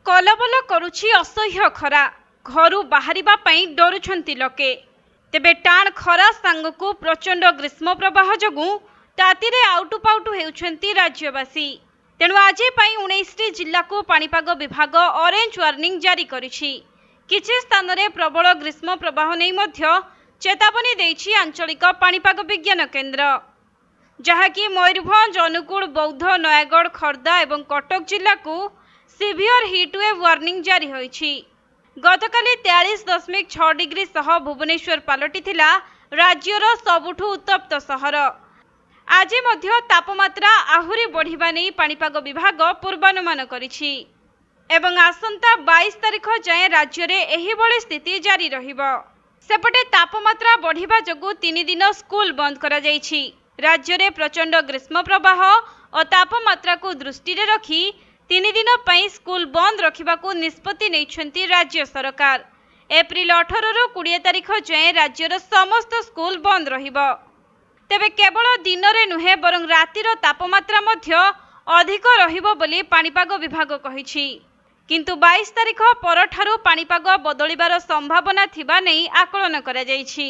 कलबल करुछि असह्य खरा घरु बाहरिबा पई डरुछंती लोके। तेबे टाण खरा सांगकु प्रचंड ग्रीष्म प्रवाह जोगु तातीरे आउटु पाउटु हेउछंती राज्यवासी। तेणु आज 19 जिल्ला को पाणीपाग विभाग ऑरेंज वार्निंग जारी करिछि। किछि स्थान रे प्रबल ग्रीष्म प्रवाह नै मध्य चेतावनी देछि आंचलिक पाणीपाग विज्ञान केन्द्र, जहाँकि मयूरभंज, अनुगुल, बौद्ध, नयागढ़, खर्दा एवं कटक जिला को सिवियर हिटवेव वार्निंग जारी होइछि। गतकाली 43.6 डिग्री सह भुवनेश्वर पलटिथिला राज्यर सबुठु उत्तप्त सहर। आज मध्य तापमात्रा आहुरी बढ़िबा नै पाणीपाग विभाग पूर्वानुमान करिछि एवं आसंता 22 तारिख जाए राज्य रे एही भली स्थिति जारी रहिबो। सेपटे तापमात्रा बढ़िबा जोगु 3 दिन स्कूल बंद करा जाइछि। राज्य रे प्रचंड ग्रीष्म प्रवाह और तापमात्रा को दृष्टि रे रखी 3 दिन पई स्कूल बंद रखिबाकू निष्पत्ति नैछंती राज्य सरकार। एप्रिल 18 रु 20 तारिख जाए राज्यर समस्त स्कूल बंद रहिबो। तेबे केवल दिन रे नुहे बरं रातिर तापमात्रा मध्य अधिक रहिबो बोली पाणीपाग विभाग कहिछि। किंतु 22 तारिख परठारु पाणीपाग बदलिबार संभावना थिबा नै आकलन करा जाइछि।